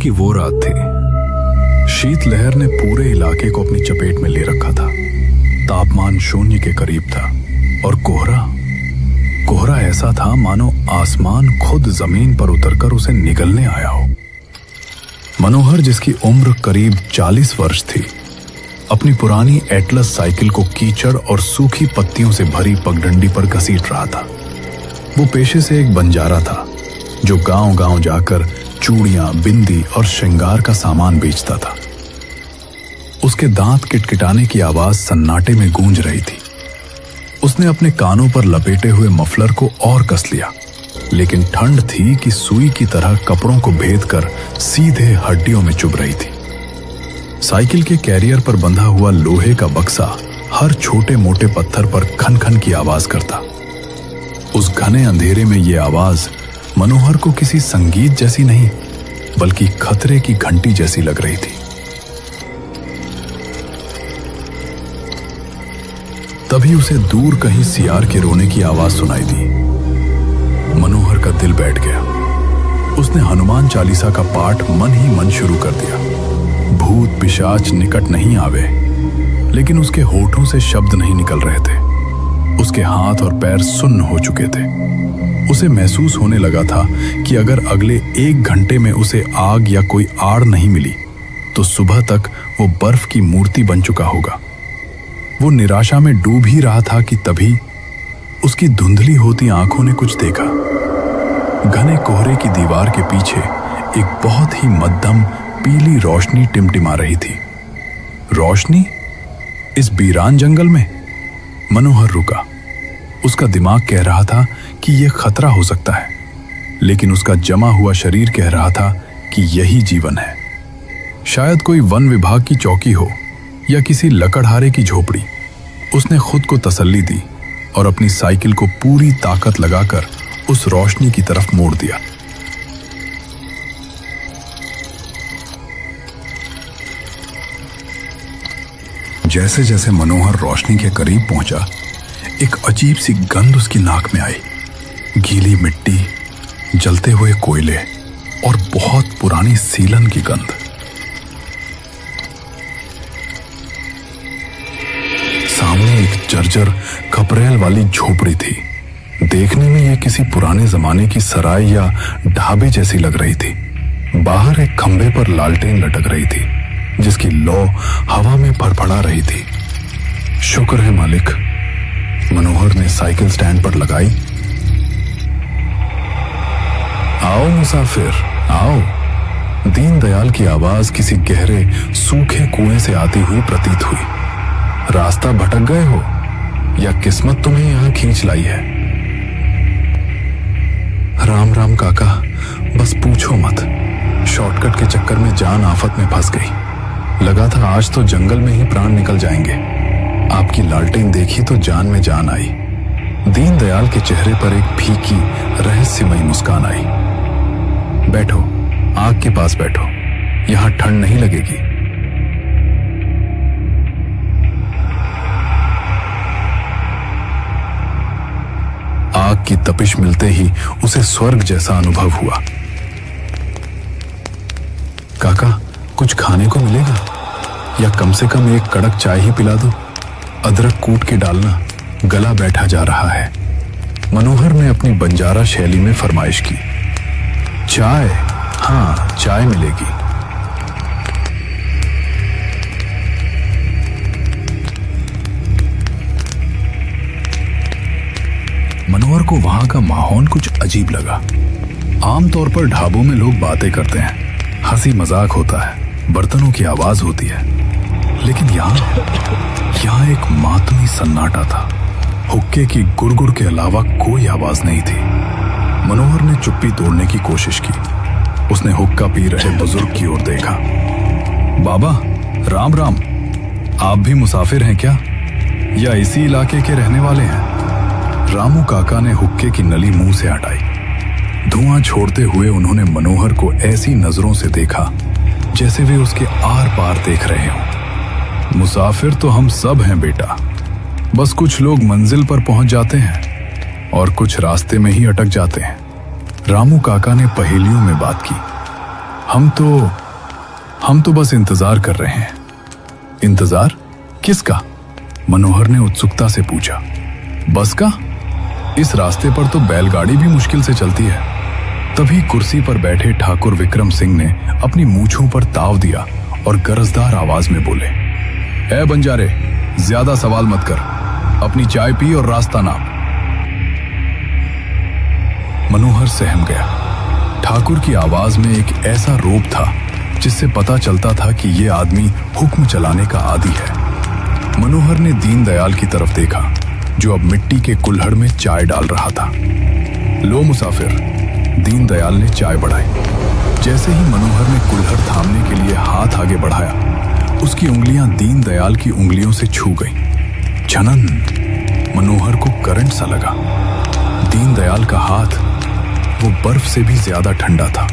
की वो रात थी। शीतलहर ने पूरे इलाके को अपनी चपेट में ले रखा था। तापमान 0 के करीब था और कोहरा ऐसा था मानो आसमान खुद जमीन पर उतरकर उसे निगलने आया हो। मनोहर, जिसकी उम्र करीब 40 वर्ष थी, अपनी पुरानी एटलस साइकिल को कीचड़ और सूखी पत्तियों से भरी पगडंडी पर घसीट रहा था। वो पेशे से एक बंजारा था जो गांव-गांव जाकर चूड़ियां, बिंदी और श्रृंगार का सामान बेचता था। उसके दांत किटकिटाने की आवाज सन्नाटे में गूंज रही थी। उसने अपने कानों पर लपेटे हुए मफलर को और कस लिया, लेकिन ठंड थी कि सुई की तरह कपड़ों को भेद कर सीधे हड्डियों में चुभ रही थी। साइकिल के कैरियर पर बंधा हुआ लोहे का बक्सा हर छोटे मोटे पत्थर पर खन खन की आवाज करता। उस घने अंधेरे में ये आवाज मनोहर को किसी संगीत जैसी नहीं, बल्कि खतरे की घंटी जैसी लग रही थी। तभी उसे दूर कहीं सियार के रोने की आवाज सुनाई दी। मनोहर का दिल बैठ गया। उसने हनुमान चालीसा का पाठ मन ही मन शुरू कर दिया। भूत पिशाच निकट नहीं आवे, लेकिन उसके होठों से शब्द नहीं निकल रहे थे। उसके हाथ और पैर सुन्न हो चुके थे। उसे महसूस होने लगा था कि अगर अगले 1 घंटे में उसे आग या कोई आड़ नहीं मिली तो सुबह तक वो बर्फ की मूर्ति बन चुका होगा। वो निराशा में डूब ही रहा था कि तभी उसकी धुंधली होती आंखों ने कुछ देखा। घने कोहरे की दीवार के पीछे एक बहुत ही मध्यम पीली रोशनी टिमटिमा रही थी। रोशनी इस वीरान जंगल में? मनोहर रुका। उसका दिमाग कह रहा था कि यह खतरा हो सकता है, लेकिन उसका जमा हुआ शरीर कह रहा था कि यही जीवन है। शायद कोई वन विभाग की चौकी हो या किसी लकड़हारे की झोपड़ी। उसने खुद को तसल्ली दी और अपनी साइकिल को पूरी ताकत लगाकर उस रोशनी की तरफ मोड़ दिया। जैसे जैसे मनोहर रोशनी के करीब पहुंचा, एक अजीब सी गंध उसकी नाक में आई। गीली मिट्टी, जलते हुए कोयले और बहुत पुरानी सीलन की गंध। सामने एक जर्जर खपरेल वाली झोपड़ी थी। देखने में यह किसी पुराने जमाने की सराय या ढाबे जैसी लग रही थी। बाहर एक खंभे पर लालटेन लटक रही थी, जिसकी लौ हवा में फड़फड़ा रही थी। शुक्र है मालिक, मनोहर ने साइकिल स्टैंड पर लगाई। आओ मुसाफिर, आओ। दीनदयाल की आवाज किसी गहरे सूखे कुएं से आती हुई प्रतीत हुई। रास्ता भटक गए हो या किस्मत तुम्हें यहां खींच लाई है? राम राम काका, बस पूछो मत। शॉर्टकट के चक्कर में जान आफत में फंस गई। लगा था आज तो जंगल में ही प्राण निकल जाएंगे। आपकी लालटेन देखी तो जान में जान आई। दीनदयाल के चेहरे पर एक फीकी रहस्यमयी मुस्कान आई। बैठो, आग के पास बैठो, यहां ठंड नहीं लगेगी। आग की तपिश मिलते ही उसे स्वर्ग जैसा अनुभव हुआ। काका, कुछ खाने को मिलेगा या कम से कम एक कड़क चाय ही पिला दो। अदरक कूट के डालना, गला बैठा जा रहा है। मनोहर ने अपनी बंजारा शैली में फरमाइश की। चाय? हाँ, चाय मिलेगी। मनोहर को वहां का माहौल कुछ अजीब लगा। आमतौर पर ढाबों में लोग बातें करते हैं, हंसी मजाक होता है, बर्तनों की आवाज होती है, लेकिन यहाँ एक मातमी सन्नाटा था। हुक्के की गुड़गुड़ के अलावा कोई आवाज नहीं थी। मनोहर ने चुप्पी तोड़ने की कोशिश की। उसने हुक्का पी रहे बुजुर्ग की ओर देखा। बाबा, राम राम। आप भी मुसाफिर हैं क्या, या इसी इलाके के रहने वाले हैं? रामू काका ने हुक्के की नली मुंह से हटाई। धुआं छोड़ते हुए उन्होंने मनोहर को ऐसी नजरों से देखा जैसे वे उसके आर पार देख रहे हों। मुसाफिर तो हम सब हैं बेटा, बस कुछ लोग मंजिल पर पहुंच जाते हैं और कुछ रास्ते में ही अटक जाते हैं। रामू काका ने पहेलियों में बात की। हम तो बस इंतजार कर रहे हैं। इंतजार किसका? मनोहर ने उत्सुकता से पूछा। बस का? इस रास्ते पर तो बैलगाड़ी भी मुश्किल से चलती है। तभी कुर्सी पर बैठे ठाकुर विक्रम सिंह ने अपनी मूंछों पर ताव दिया और गरजदार आवाज में बोले, ए बंजारे, ज्यादा सवाल मत कर, अपनी चाय पी और रास्ता नाप। मनोहर सहम गया। ठाकुर की आवाज में एक ऐसा रोब था जिससे पता चलता था कि यह आदमी हुक्म चलाने का आदी है। मनोहर ने दीनदयाल की तरफ देखा जो अब मिट्टी के कुल्हड़ में चाय डाल रहा था। लो मुसाफिर, दीनदयाल ने चाय बढ़ाई। जैसे ही मनोहर ने कुल्हड़ थामने के लिए हाथ आगे बढ़ाया, उसकी उंगलियां दीनदयाल की उंगलियों से छू गईं। झनन! मनोहर को करंट सा लगा। दीनदयाल का हाथ वो बर्फ से भी ज्यादा ठंडा था,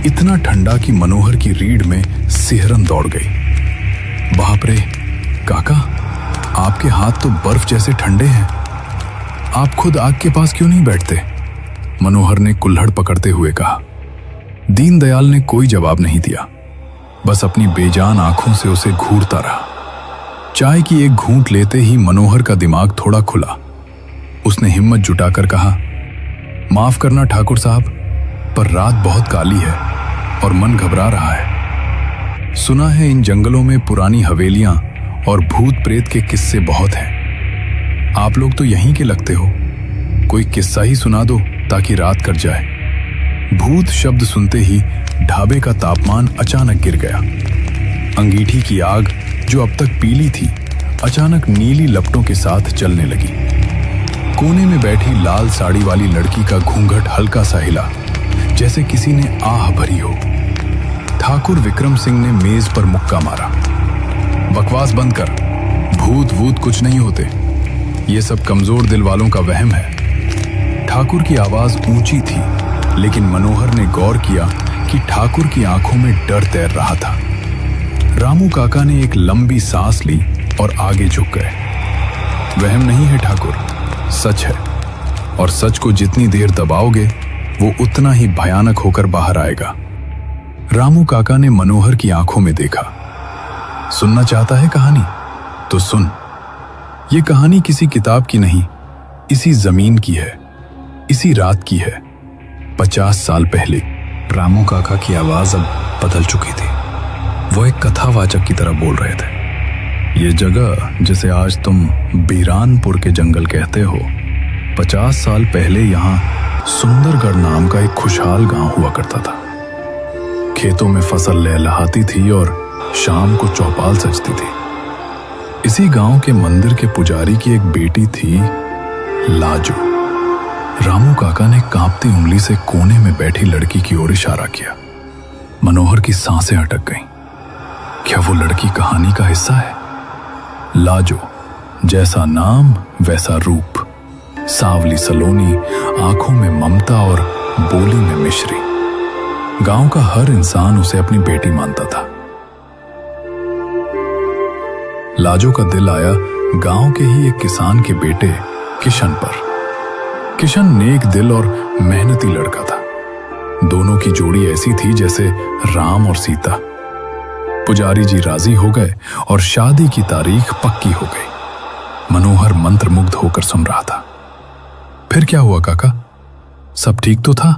इतना ठंडा कि मनोहर की रीढ़ में सिहरन दौड़ गई। बाप रे काका, आपके हाथ तो बर्फ जैसे ठंडे हैं। आप खुद आग के पास क्यों नहीं बैठते? मनोहर ने कुल्हड़ पकड़ते हुए कहा। दीनदयाल ने कोई जवाब नहीं दिया, बस अपनी बेजान आंखों से उसे घूरता रहा। चाय की एक घूंट लेते ही मनोहर का दिमाग थोड़ा खुला। उसने हिम्मत जुटाकर कहा, माफ करना ठाकुर साहब, पर रात बहुत काली है और मन घबरा रहा है। सुना है इन जंगलों में पुरानी हवेलियां और भूत प्रेत के किस्से बहुत हैं। आप लोग तो यहीं के लगते हो, कोई किस्सा ही सुना दो ताकि रात कट जाए। भूत शब्द सुनते ही ढाबे का तापमान अचानक गिर गया। अंगीठी की आग जो अब तक पीली थी, अचानक नीली लपटों के साथ जलने लगी। कोने में बैठी लाल साड़ी वाली लड़की का घूंघट हल्का सा हिला, जैसे किसी ने आह भरी हो। ठाकुर विक्रम सिंह ने मेज पर मुक्का मारा। बकवास बंद कर, भूत वूत कुछ नहीं होते, ये सब कमजोर दिल वालों का वहम है। ठाकुर की आवाज ऊंची थी, लेकिन मनोहर ने गौर किया कि ठाकुर की आंखों में डर तैर रहा था। रामू काका ने एक लंबी सांस ली और आगे झुक गए। वहम नहीं है ठाकुर, सच है, और सच को जितनी देर दबाओगे वो उतना ही भयानक होकर बाहर आएगा। रामू काका ने मनोहर की आंखों में देखा। सुनना चाहता है कहानी? तो सुन। ये कहानी किसी किताब की नहीं, इसी जमीन की है, इसी रात की है, 50 साल पहले। रामू काका की आवाज अब बदल चुकी थी। वो एक कथावाचक की तरह बोल रहे थे। ये जगह जिसे आज तुम बीरानपुर के जंगल कहते हो, 50 साल पहले यहाँ सुंदरगढ़ नाम का एक खुशहाल गांव हुआ करता था। खेतों में फसल लहलहाती थी और शाम को चौपाल सजती थी। इसी गांव के मंदिर के पुजारी की एक बेटी थी, लाजो। रामू काका ने कांपती उंगली से कोने में बैठी लड़की की ओर इशारा किया। मनोहर की सांसें अटक गईं। क्या वो लड़की कहानी का हिस्सा है? लाजो, जैसा नाम वैसा रूप, सांवली सलोनी, आंखों में ममता और बोली में मिश्री। गांव का हर इंसान उसे अपनी बेटी मानता था। लाजो का दिल आया गांव के ही एक किसान के बेटे किशन पर। किशन नेक दिल और मेहनती लड़का था। दोनों की जोड़ी ऐसी थी जैसे राम और सीता। पुजारी जी राजी हो गए और शादी की तारीख पक्की हो गई। मनोहर मंत्रमुग्ध होकर सुन रहा था। फिर क्या हुआ काका? सब ठीक तो था?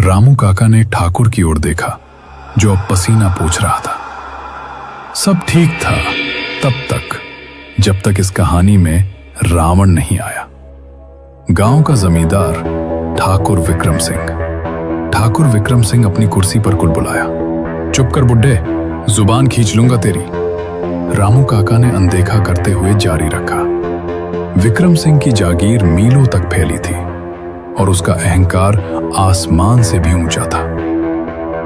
रामू काका ने ठाकुर की ओर देखा जो अब पसीना पोंछ रहा था। सब ठीक था तब तक, जब तक इस कहानी में रावण नहीं आया। गांव का जमींदार ठाकुर विक्रम सिंह। ठाकुर विक्रम सिंह अपनी कुर्सी पर कुलबुलाया। चुप कर बुड्ढे, जुबान खींच लूंगा तेरी। रामू काका ने अनदेखा करते हुए जारी रखा। विक्रम सिंह की जागीर मीलों तक फैली थी और उसका अहंकार आसमान से भी ऊंचा था।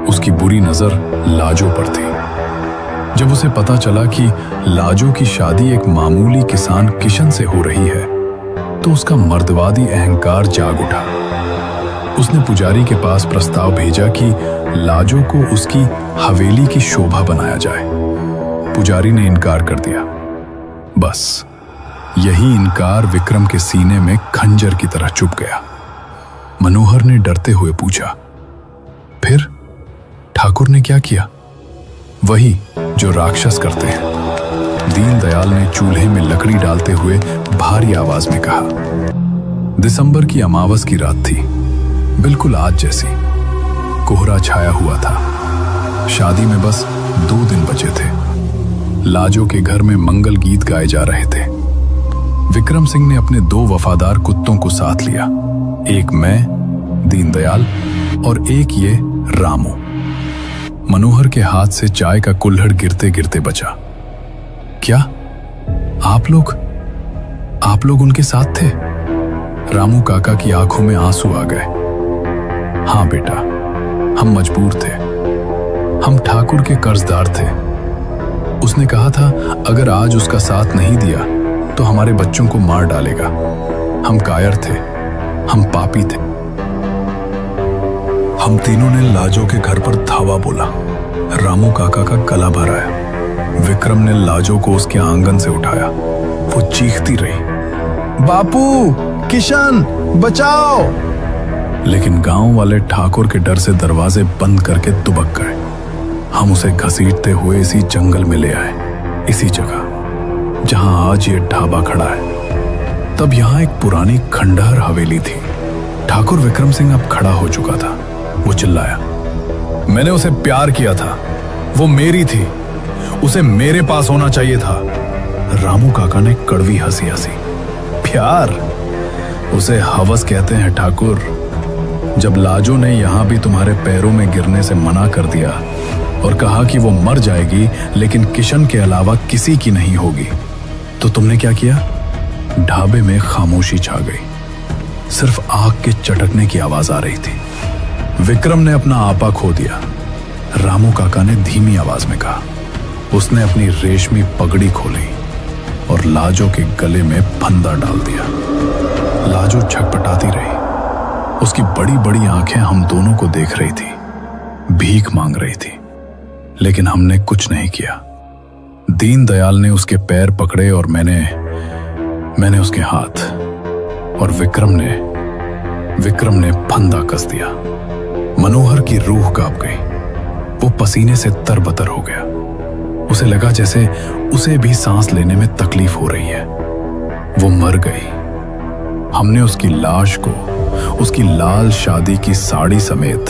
उसकी बुरी नजर लाजो पर थी। जब उसे पता चला कि लाजो की शादी एक मामूली किसान किशन से हो रही है, तो उसका मर्दवादी अहंकार जाग उठा। उसने पुजारी के पास प्रस्ताव भेजा कि लाजो को उसकी हवेली की शोभा बनाया जाए। पुजारी ने इनकार कर दिया। बस यही इनकार विक्रम के सीने में खंजर की तरह चुभ गया। मनोहर ने डरते हुए पूछा, फिर? ठाकुर ने क्या किया? वही जो राक्षस करते हैं। दीनदयाल ने चूल्हे में लकड़ी डालते हुए भारी आवाज में कहा। दिसंबर की अमावस की रात थी, बिल्कुल आज जैसी। कोहरा छाया हुआ था। शादी में बस 2 दिन बचे थे। लाजो के घर में मंगल गीत गाए जा रहे थे। विक्रम सिंह ने अपने 2 वफादार कुत्तों को साथ लिया, एक मैं, दीनदयाल, और एक ये रामू। मनोहर के हाथ से चाय का कुल्हड़ गिरते गिरते बचा। क्या आप लोग उनके साथ थे? रामू काका की आंखों में आंसू आ गए। हाँ बेटा, हम मजबूर थे। हम ठाकुर के कर्जदार थे। उसने कहा था अगर आज उसका साथ नहीं दिया तो हमारे बच्चों को मार डालेगा। हम कायर थे, हम पापी थे। हम तीनों ने लाजो के घर पर धावा बोला। रामू काका का गला भर आया। विक्रम ने लाजो को उसके आंगन से उठाया। वो चीखती रही, बापू, किशन, बचाओ। लेकिन गांव वाले ठाकुर के डर से दरवाजे बंद करके दुबक गए। हम उसे घसीटते हुए इसी जंगल में ले आए, इसी जगह जहां आज ये ढाबा खड़ा है। तब यहां एक पुरानी खंडहर हवेली थी। ठाकुर विक्रम सिंह अब खड़ा हो चुका था। वो चिल्लाया, मैंने उसे प्यार किया था, वो मेरी थी, उसे मेरे पास होना चाहिए था। रामू काका ने कड़वी हंसी हंसी। प्यार? उसे हवस कहते हैं ठाकुर। जब लाजो ने यहां भी तुम्हारे पैरों में गिरने से मना कर दिया और कहा कि वो मर जाएगी लेकिन किशन के अलावा किसी की नहीं होगी, तो तुमने क्या किया? ढाबे में खामोशी छा गई। सिर्फ आग के चटकने की आवाज आ रही थी। विक्रम ने अपना आपा खो दिया। रामू काका ने धीमी आवाज में कहा। उसने अपनी रेशमी पगड़ी खोली और लाजो के गले में फंदा डाल दिया। लाजो छटपटाती रही। उसकी बड़ी बड़ी आंखें हम दोनों को देख रही थी, भीख मांग रही थी, लेकिन हमने कुछ नहीं किया। दीनदयाल ने उसके पैर पकड़े और मैंने उसके हाथ, और विक्रम ने फंदा कस दिया। मनोहर की रूह कांप गई। वो पसीने से तरबतर हो गया। उसे लगा जैसे उसे भी सांस लेने में तकलीफ हो रही है। वो मर गई। हमने उसकी लाश को उसकी लाल शादी की साड़ी समेत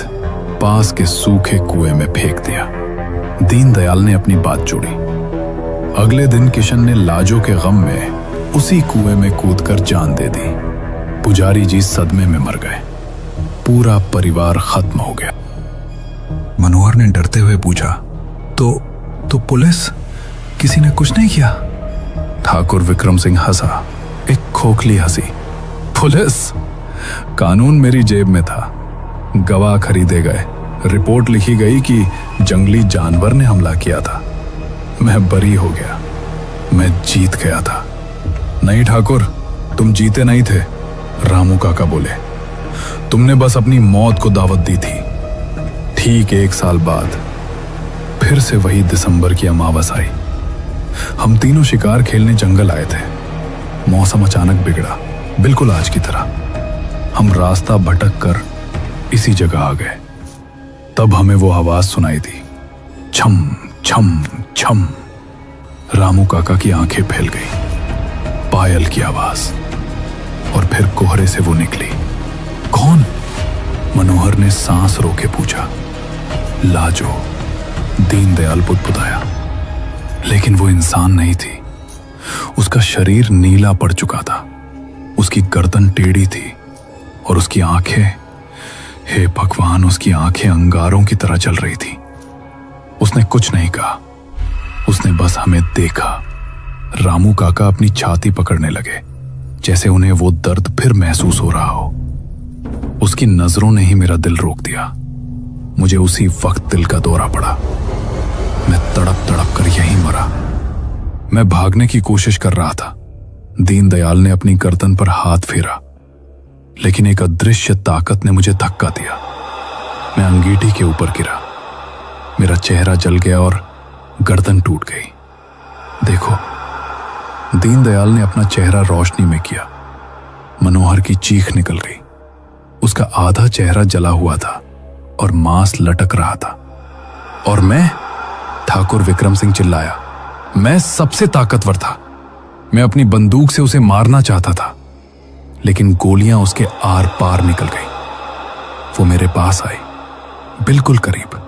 पास के सूखे कुएं में फेंक दिया। दीनदयाल ने अपनी बात जोड़ी। अगले दिन किशन ने लाजो के गम में उसी कुएं में कूदकर जान दे दी। पुजारी जी सदमे में मर गए। पूरा परिवार खत्म हो गया। मनोहर ने डरते हुए पूछा, तो पुलिस? किसी ने कुछ नहीं किया? ठाकुर विक्रम सिंह हंसा, एक खोखली हंसी। पुलिस? कानून मेरी जेब में था। गवाह खरीदे गए, रिपोर्ट लिखी गई कि जंगली जानवर ने हमला किया था। मैं बरी हो गया। मैं जीत गया था। नहीं ठाकुर, तुम जीते नहीं थे, रामू काका बोले। तुमने बस अपनी मौत को दावत दी थी। ठीक 1 साल बाद फिर से वही दिसंबर की अमावस आई। हम तीनों शिकार खेलने जंगल आए थे। मौसम अचानक बिगड़ा, बिल्कुल आज की तरह। हम रास्ता भटक कर इसी जगह आ गए। तब हमें वो आवाज सुनाई दी, छम छम छम। रामू काका की आंखें फैल गई। पायल की आवाज, और फिर कोहरे से वो निकली। कौन? मनोहर ने सांस रोके पूछा। लाजो, दीनदयाल बुदबुदाया। लेकिन वो इंसान नहीं थी। उसका शरीर नीला पड़ चुका था। उसकी गर्दन टेढ़ी थी और उसकी आंखें, हे भगवान, उसकी आंखें अंगारों की तरह जल रही थी। उसने कुछ नहीं कहा। उसने बस हमें देखा। रामू काका अपनी छाती पकड़ने लगे, जैसे उन्हें वो दर्द फिर महसूस हो रहा हो। उसकी नजरों ने ही मेरा दिल रोक दिया। मुझे उसी वक्त दिल का दौरा पड़ा। मैं तड़प तड़प कर यहीं मरा। मैं भागने की कोशिश कर रहा था। दीनदयाल ने अपनी गर्दन पर हाथ फेरा, लेकिन एक अदृश्य ताकत ने मुझे धक्का दिया। मैं अंगीठी के ऊपर गिरा। मेरा चेहरा जल गया और गर्दन टूट गई। देखो, दीनदयाल ने अपना चेहरा रोशनी में किया। मनोहर की चीख निकल गई। उसका आधा चेहरा जला हुआ था और मांस लटक रहा था। और मैं? ठाकुर विक्रम सिंह चिल्लाया। मैं सबसे ताकतवर था। मैं अपनी बंदूक से उसे मारना चाहता था, लेकिन गोलियां उसके आर पार निकल गई। वो मेरे पास आई, बिल्कुल करीब।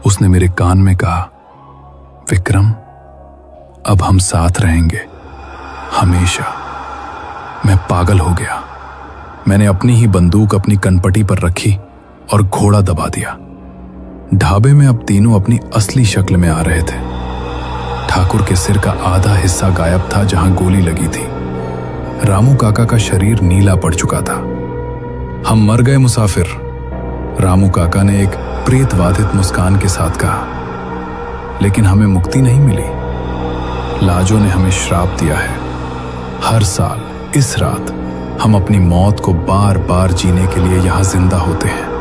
उसने मेरे कान में कहा, विक्रम, अब हम साथ रहेंगे हमेशा। मैं पागल हो गया। मैंने अपनी ही बंदूक अपनी कनपटी पर रखी और घोड़ा दबा दिया। ढाबे में अब तीनों अपनी असली शक्ल में आ रहे थे। ठाकुर के सिर का आधा हिस्सा गायब था जहां गोली लगी थी। रामू काका का शरीर नीला पड़ चुका था। हम मर गए मुसाफिर, रामू काका ने एक प्रेतवादित मुस्कान के साथ कहा। लेकिन हमें मुक्ति नहीं मिली। लाजो ने हमें श्राप दिया है। हर साल इस रात हम अपनी मौत को बार बार जीने के लिए यहां जिंदा होते हैं।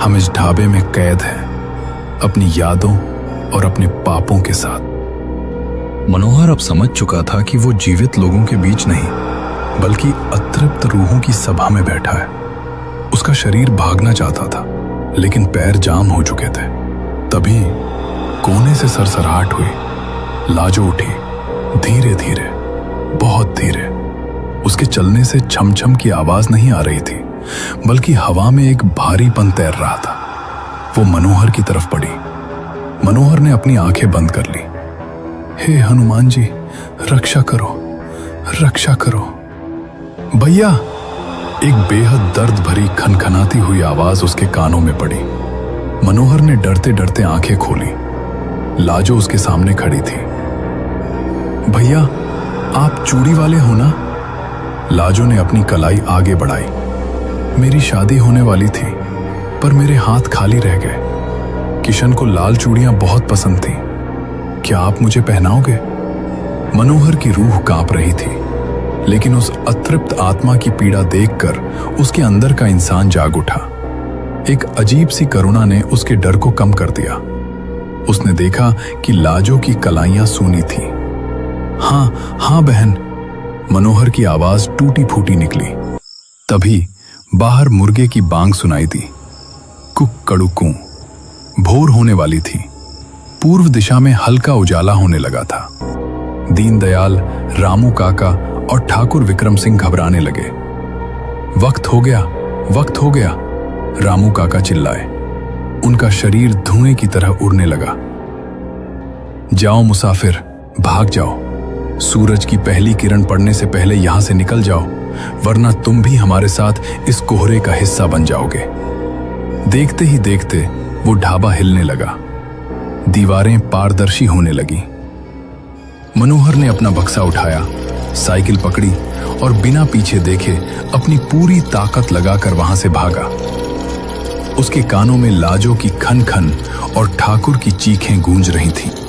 हम इस ढाबे में कैद हैं, अपनी यादों और अपने पापों के साथ। मनोहर अब समझ चुका था कि वो जीवित लोगों के बीच नहीं, बल्कि अतृप्त रूहों की सभा में बैठा है। उसका शरीर भागना चाहता था, लेकिन पैर जाम हो चुके थे। तभी कोने से सरसराहट हुई। लाजो उठी, धीरे धीरे, बहुत धीरे। उसके चलने से छमछम की आवाज नहीं आ रही थी, बल्कि हवा में एक भारीपन तैर रहा था। वो मनोहर की तरफ बढ़ी। मनोहर ने अपनी आंखें बंद कर ली। हे हनुमान जी, रक्षा करो, रक्षा करो। भैया! एक बेहद दर्द भरी खनखनाती हुई आवाज उसके कानों में पड़ी। मनोहर ने डरते डरते आंखें खोली। लाजो उसके सामने खड़ी थी। भैया, आप चूड़ी वाले हो ना? लाजो ने अपनी कलाई आगे बढ़ाई। मेरी शादी होने वाली थी, पर मेरे हाथ खाली रह गए। किशन को लाल चूड़ियां बहुत पसंद थी। क्या आप मुझे पहनाओगे? मनोहर की रूह कांप रही थी, लेकिन उस अतृप्त आत्मा की पीड़ा देखकर उसके अंदर का इंसान जाग उठा। एक अजीब सी करुणा ने उसके डर को कम कर दिया। उसने देखा कि लाजो की कलाइयां सूनी थी। हाँ हाँ बहन, मनोहर की आवाज टूटी फूटी निकली। तभी बाहर मुर्गे की बांग सुनाई दी। कुक कड़ुकू। भोर होने वाली थी। पूर्व दिशा में हल्का उजाला होने लगा था। दीनदयाल, रामू काका और ठाकुर विक्रम सिंह घबराने लगे। वक्त हो गया, वक्त हो गया, रामू काका चिल्लाए। उनका शरीर धुएं की तरह उड़ने लगा। जाओ मुसाफिर, भाग जाओ। सूरज की पहली किरण पड़ने से पहले यहां से निकल जाओ, वरना तुम भी हमारे साथ इस कोहरे का हिस्सा बन जाओगे। देखते ही देखते वो ढाबा हिलने लगा। दीवारें पारदर्शी होने लगी। मनोहर ने अपना बक्सा उठाया, साइकिल पकड़ी और बिना पीछे देखे अपनी पूरी ताकत लगाकर वहां से भागा। उसके कानों में लाजो की खन खन और ठाकुर की चीखें गूंज रही थीं।